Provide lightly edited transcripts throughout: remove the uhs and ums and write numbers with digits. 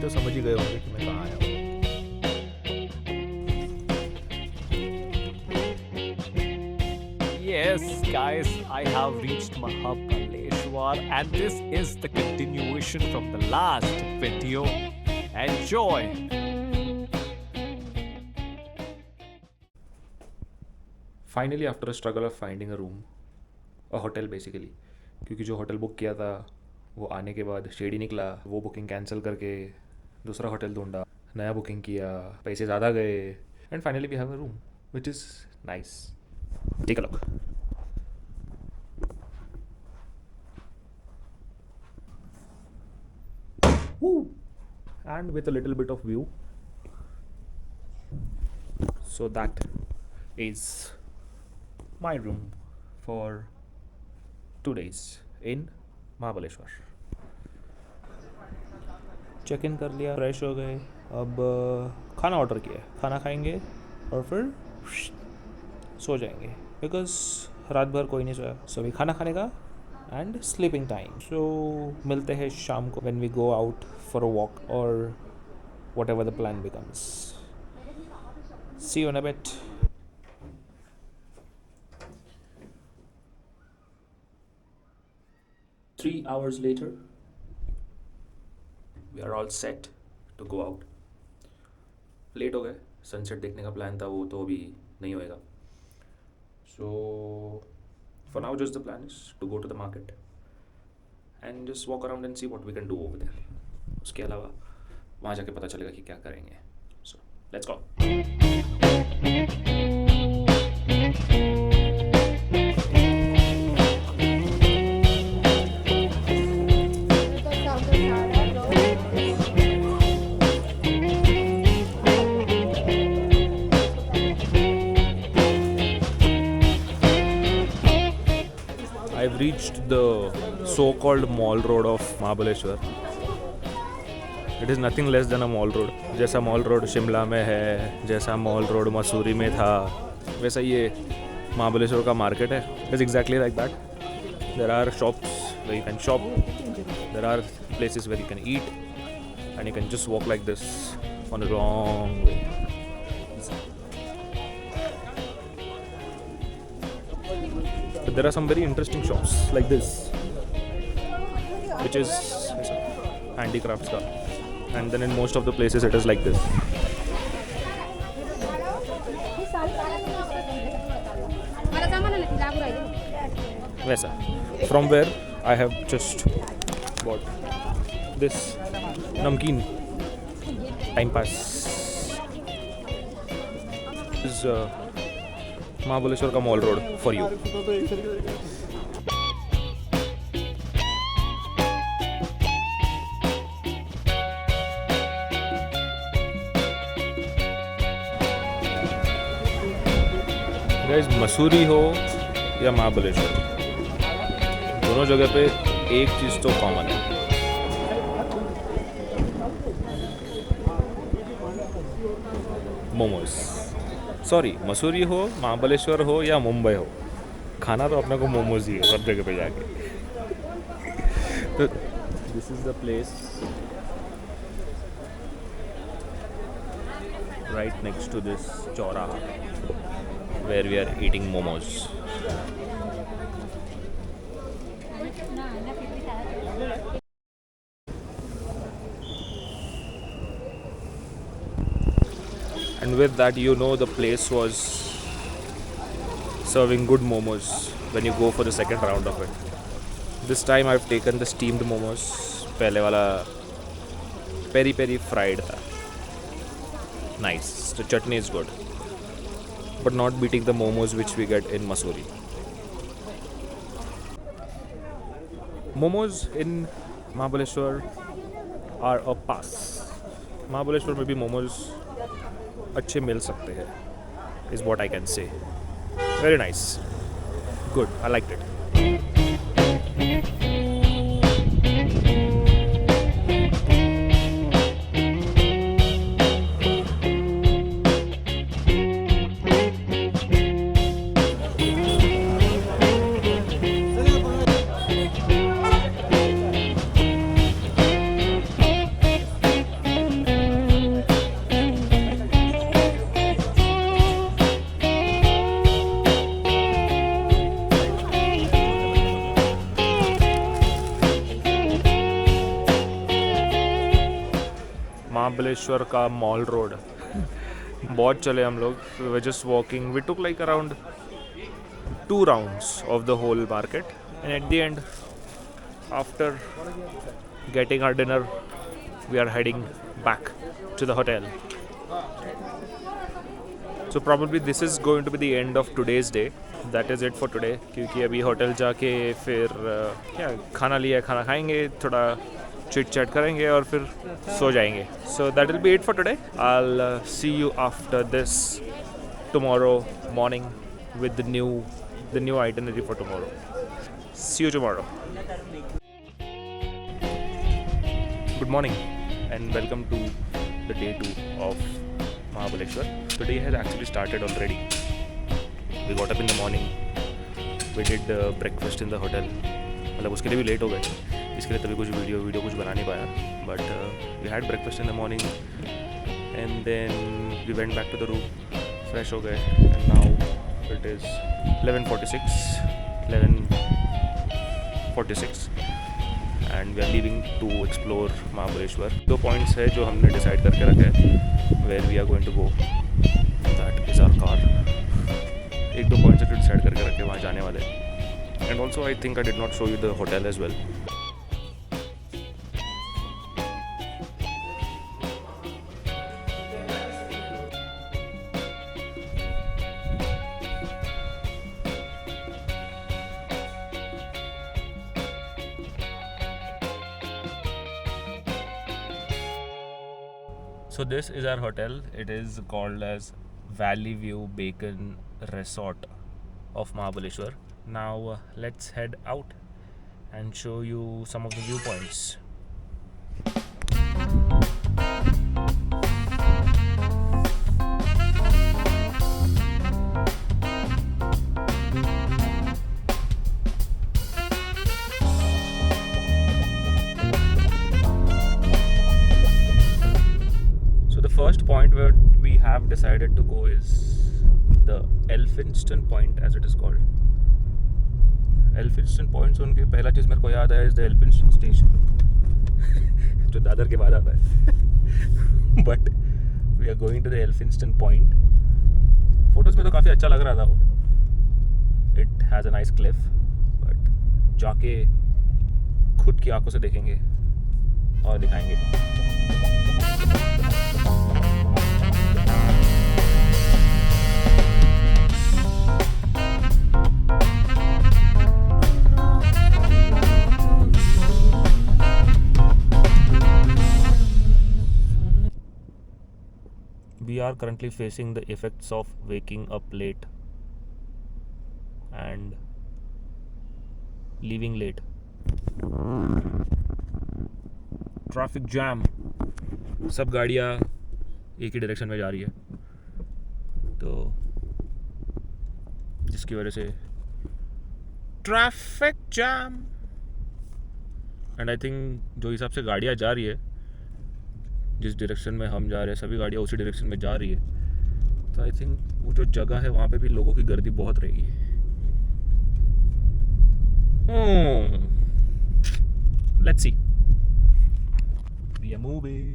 तो समझ ही गए होंगे कि मैं कहाँ आया हूँ। Yes, guys, I have reached Mahabaleshwar, and this is the continuation from the last video. Enjoy! Finally after a struggle of finding a room, a hotel basically, क्योंकि जो होटल बुक किया था वो आने के बाद शेडी निकला, वो बुकिंग कैंसिल करके दूसरा होटल ढूंढा, नया बुकिंग किया, पैसे ज़्यादा गए, and finally we have a room which is nice. Take a look. And with a little bit of view. So that is my room for 2 days in Mahabaleshwar. Check in कर लिया, fresh हो गए, अब खाना ऑर्डर किया, खाना खाएंगे और फिर सो जाएंगे, बिकॉज रात भर कोई नहीं सोया. सो अभी खाना खाने का एंड स्लीपिंग टाइम. सो मिलते हैं शाम को when we go out for a walk और whatever the plan becomes. See you in a bit. 3 hours later, we are all set to go out. Late हो गए, सनसेट देखने का प्लान था वो तो अभी नहीं होएगा. So for now just the plan is to go to the market and just walk around and see what we can do over there. उसके अलावा वहाँ जाके पता चलेगा कि क्या करेंगे. So let's go. I've reached the so-called mall road of Mahabaleshwar. It is nothing less than a mall road. जैसा मॉल रोड शिमला में है, जैसा मॉल रोड मसूरी में था, वैसा ये महाबलेश्वर का मार्केट है. It is exactly like that. There are shops where you can shop, there are places where you can eat, and you can just walk like this on a long way. There are some very interesting shops like this, which is handicrafts ka. And then in most of the places it is like this. Vesa. From where I have just bought this namkeen time pass. This is Mahabaleshwar ka mall road for you. Guys, Mussoorie हो या महाबलेश्वर, दोनों जगह पे एक चीज़ तो common है. Momos. Sorry, Mussoorie हो, महाबलेश्वर हो या मुंबई हो, खाना तो अपने को मोमोज ही है सब जगह पे जाके. तो this is the place right next to this चौराहा where we are eating momos. And with that, you know, the place was serving good momos when you go for the second round of it. This time I've taken the steamed momos. पहले वाला peri peri fried था. Nice. The chutney is good, but not beating the momos which we get in Mussoorie. Momos in Mahabaleshwar are a pass. Mahabaleshwar में भी momos अच्छे मिल सकते हैं, is what I can say. Very nice. Good. I liked it. Mahabaleshwar का mall road. बहुत चले हम लोग. We were just walking. We took like around 2 rounds of the whole market, and at the end, after getting our dinner, we are heading back to the hotel. So probably this is going to be the end of today's day. That is it for today. क्योंकि अभी hotel जाके फिर क्या खाना लिया, खाना खाएंगे, थोड़ा चिट चैट करेंगे और फिर सो जाएंगे. So that will be it for today. I'll see you after this tomorrow morning with the new itinerary for tomorrow. See you tomorrow. Good morning and welcome to the day 2 of Mahabaleshwar. Today has actually started already. We got up in the morning. We did breakfast in the hotel. मतलब उसके लिए भी late हो गए. इसके लिए तभी कुछ वीडियो कुछ बना नहीं पाया. But we had breakfast in the morning and then we went back to the room. Fresh हो गए and now it is 11:46 and we are leaving to explore Mahabaleshwar. 2 points है जो हमने decide करके रखे हैं where we are going to go. That is our car. 1-2 points है जो decide करके रखे वहाँ जाने वाले. And also I think I did not show you the hotel as well. So this is our hotel. It is called as Valley View Bacon Resort of Mahabaleshwar. Now let's head out and show you some of the viewpoints. First point where we have decided to go is the Elphinstone Point, as it is called. Elphinstone Point सुन के पहला चीज़ मेरे को याद आया is the Elphinstone Station, जो दादर के बाद आता है. But we are going to the Elphinstone Point. Photos में तो काफ़ी अच्छा लग रहा था वो. It has a nice cliff, but जाके खुद की आंखों से देखेंगे और दिखाएंगे. We are currently facing the effects of waking up late and leaving late. Traffic jam. सब गाड़ियाँ एक ही डायरेक्शन में जा रही है, तो जिसकी वजह से traffic jam. And I think जो हिसाब से गाड़ियाँ जा रही है, जिस डायरेक्शन में हम जा रहे हैं, सभी गाड़ियाँ उसी डायरेक्शन में जा रही है, तो आई थिंक वो जो जगह है वहाँ पे भी लोगों की गर्दी बहुत रहेगी. Let's see. We are moving.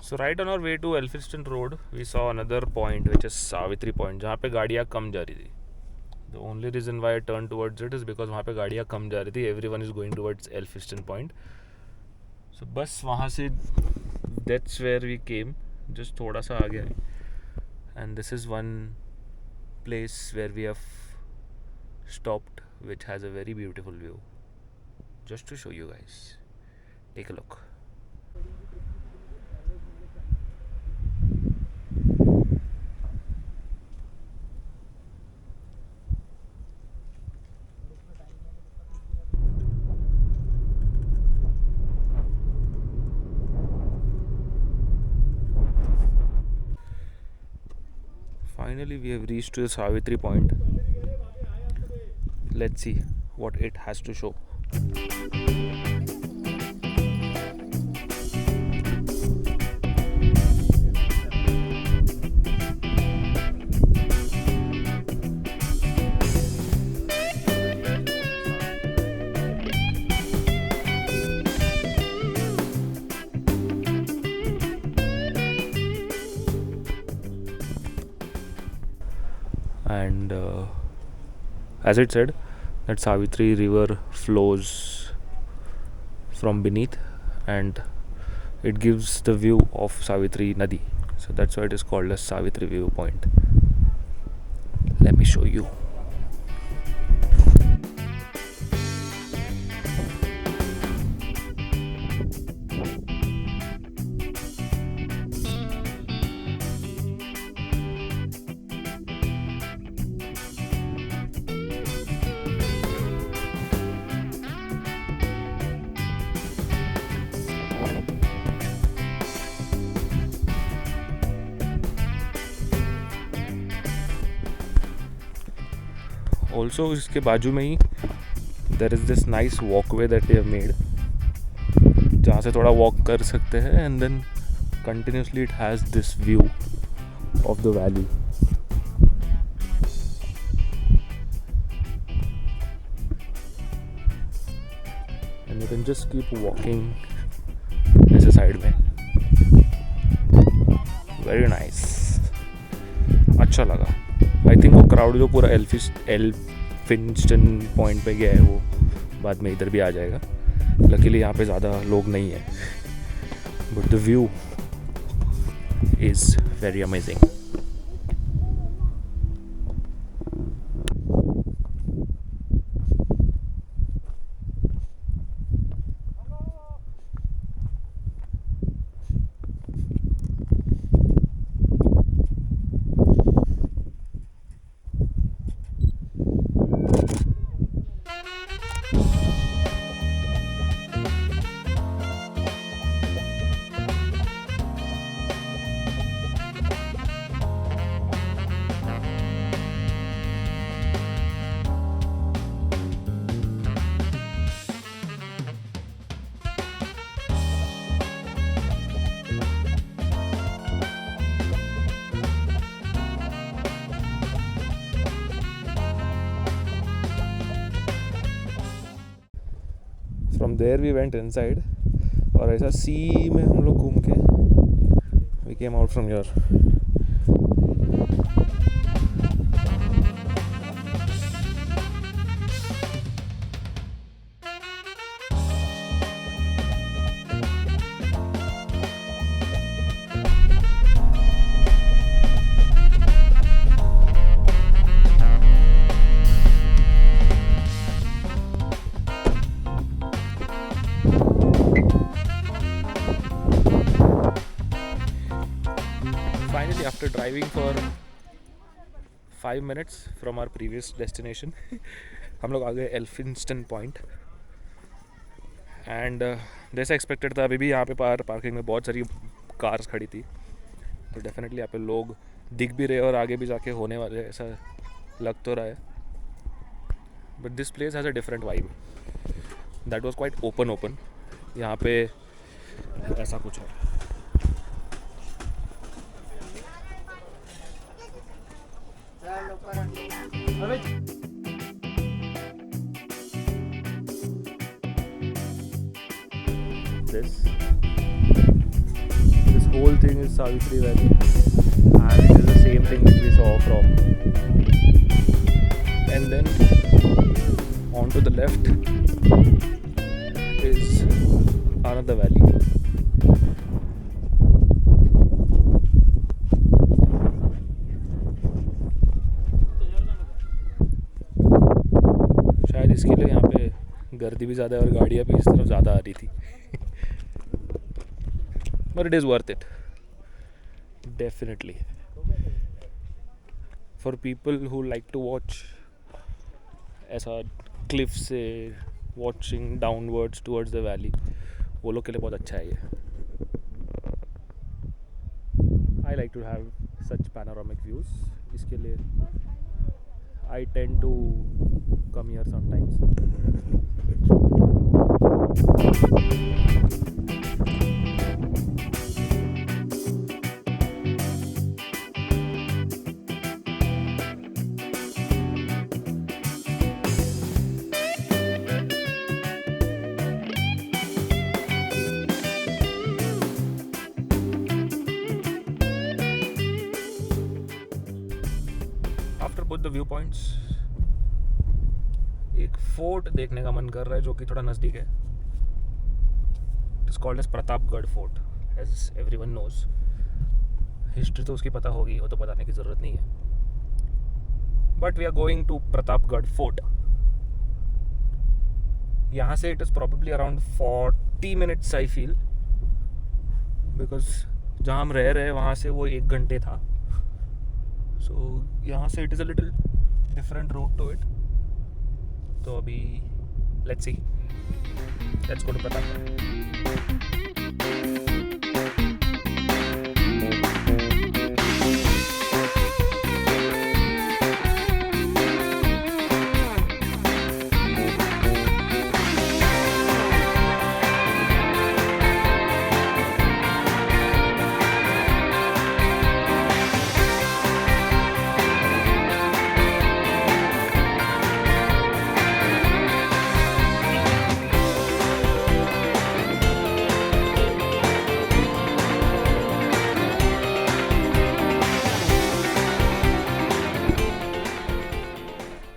So right on our way to Elphinstone Road, we saw another point, which is Savitri Point, जहाँ पे गाड़ियाँ कम जा रही थी. The only reason why I turned towards it is because वहाँ पे गाड़ियाँ कम जा रही थी. Everyone is going towards Elphinstone Point. So बस वहाँ से that's where we came. Just थोड़ा सा आगे आए. And this is one place where we have stopped, which has a very beautiful view. Just to show you guys. Take a look. Finally, we have reached to the Savitri Point. Let's see what it has to show. as it said, that Savitri river flows from beneath and it gives the view of Savitri Nadi. So that's why it is called as Savitri View Point. Let me show you. Also इसके बाजू में ही there is this nice walkway that they have made, जहाँ से थोड़ा walk कर सकते हैं, and then continuously it has this view of the valley. And you can just keep walking ऐसे side में. Very nice. अच्छा लगा. आई थिंक वो क्राउड जो पूरा एल्फिंस्टन पॉइंट पे गया है वो बाद में इधर भी आ जाएगा. लकीली यहाँ पे ज़्यादा लोग नहीं है, but the view is very amazing. From there we went inside और ऐसा सी में हम लोग घूम के we came out from here. Finally, after driving for 5 minutes from our previous destination, हम लोग आ गए एल्फिंस्टन पॉइंट. एंड जैसा एक्सपेक्टेड था, अभी भी यहाँ पे पार्किंग में बहुत सारी कार्स खड़ी थी, तो डेफिनेटली यहाँ पे लोग दिख भी रहे और आगे भी जाके होने वाले, ऐसा लग तो रहा है. But this place has a different vibe. That was quite open. यहाँ पे ऐसा कुछ है. This whole thing is Savitri Valley, and it is the same thing which we saw from. And then on to the left is another valley. शायद इसके लिए यहाँ पे गर्दी भी ज़्यादा है और गाड़ियाँ भी इस तरफ ज़्यादा आ रही थी. But it is worth it, definitely. For people who like to watch ऐसा cliff से watching downwards towards the valley, वो लोग के लिए बहुत अच्छा है ये. I like to have such panoramic views. इसके लिए I tend to come here sometimes. After both the viewpoints, एक फोर्ट देखने का मन कर रहा है जो कि थोड़ा नज़दीक है. It is called as Pratapgarh fort, as everyone knows. History तो उसकी पता होगी, वो तो बताने की ज़रूरत नहीं है. But we are going to Pratapgarh fort. यहाँ से it is probably around 40 minutes I feel, because जहाँ हम रह रहे हैं वहाँ से वो 1 घंटे था. सो यहाँ से it is a little different route to it. तो अभी let's see, let's go to Pratapgarh.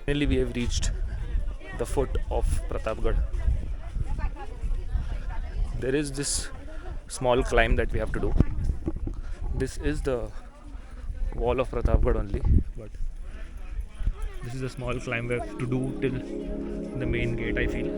Finally, we have reached the foot of Pratapgarh. There is this small climb that we have to do. This is the wall of Pratapgarh only, but this is a small climb we have to do till the main gate, I feel.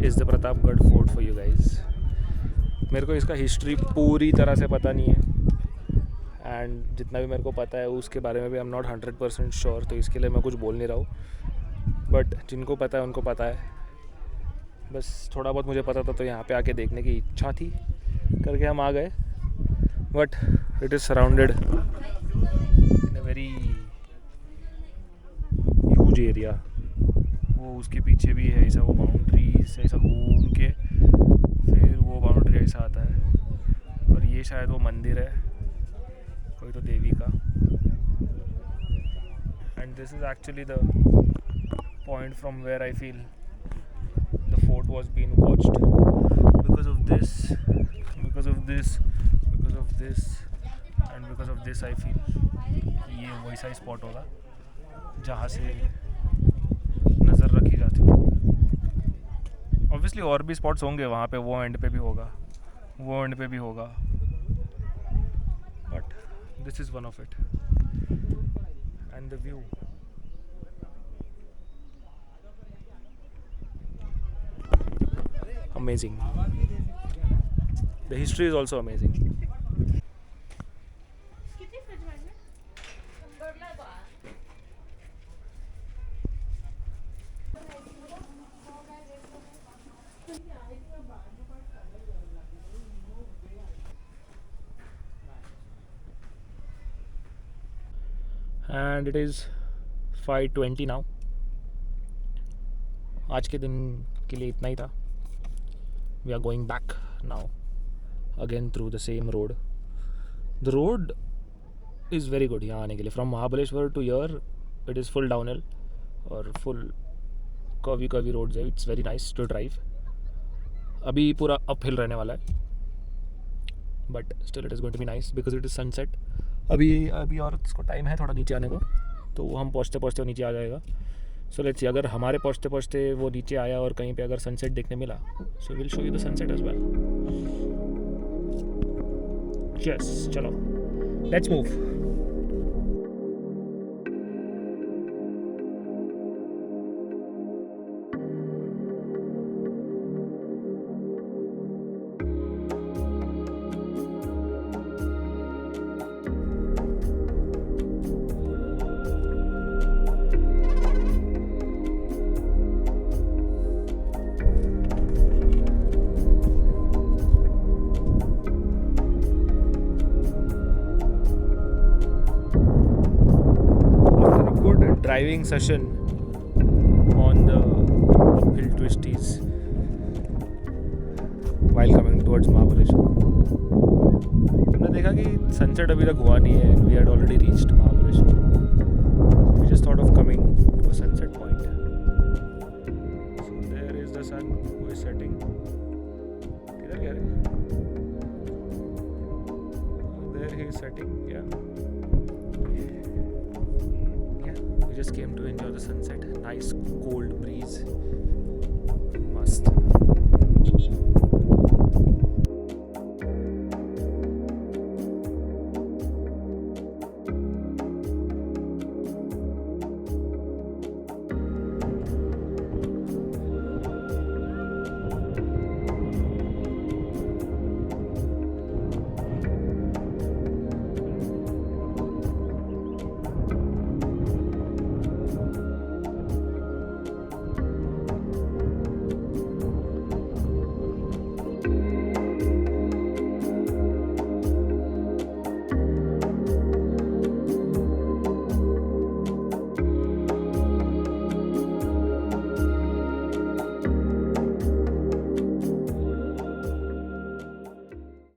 Is the Pratapgarh fort for you guys. मेरे को इसका history पूरी तरह से पता नहीं है, and जितना भी मेरे को पता है उसके बारे में भी आई एम नॉट 100% श्योर, तो इसके लिए मैं कुछ बोल नहीं रहा हूँ. बट जिनको पता है उनको पता है. बस थोड़ा बहुत मुझे पता था, तो यहाँ पे आके देखने की इच्छा थी करके हम आ गए. But it is surrounded in a very huge area. वो उसके पीछे भी है ऐसा वो बाउंड्रीज ऐसा घूम के फिर वो बाउंड्री ऐसा आता है. और ये शायद वो मंदिर है कोई तो देवी का. And this is actually the point from where I feel the fort was been watched. Because of this and because of this I feel ये वैसा ही स्पॉट होगा जहाँ से नज़र रखी जाती थी. ऑब्वियसली और भी स्पॉट्स होंगे वहाँ पे, वो एंड पे भी होगा, वो एंड पे भी होगा, but this is one of it. And the view, amazing. The history is also amazing. And it is 5:20 now. आज के दिन के लिए इतना ही था. We are going back now again through the same road. The road is very good यहाँ आने के लिए. From Mahabaleshwar to here it is full downhill और फुल कर्वी रोड्स है. It's very nice to drive. अभी पूरा अप हिल रहने वाला है, but still it is going to be nice because it is sunset. अभी और इसको टाइम है थोड़ा नीचे आने को, तो वो हम पहुँचते नीचे आ जाएगा. सो लेट्स सी, अगर हमारे पहुँचते वो नीचे आया और कहीं पे अगर सनसेट देखने मिला, so will show you the sunset as well. Yes, चलो let's move. Driving session on the uphill twisties while coming towards Mahabaleshwar. हमने देखा कि सनसेट अभी तक हुआ नहीं है. We had already reached Mahabaleshwar. So we just thought of coming to a sunset point. So there is the sun who is setting. किधर गया रे? There he is setting. Yeah. We just came to enjoy the sunset. Nice cold breeze.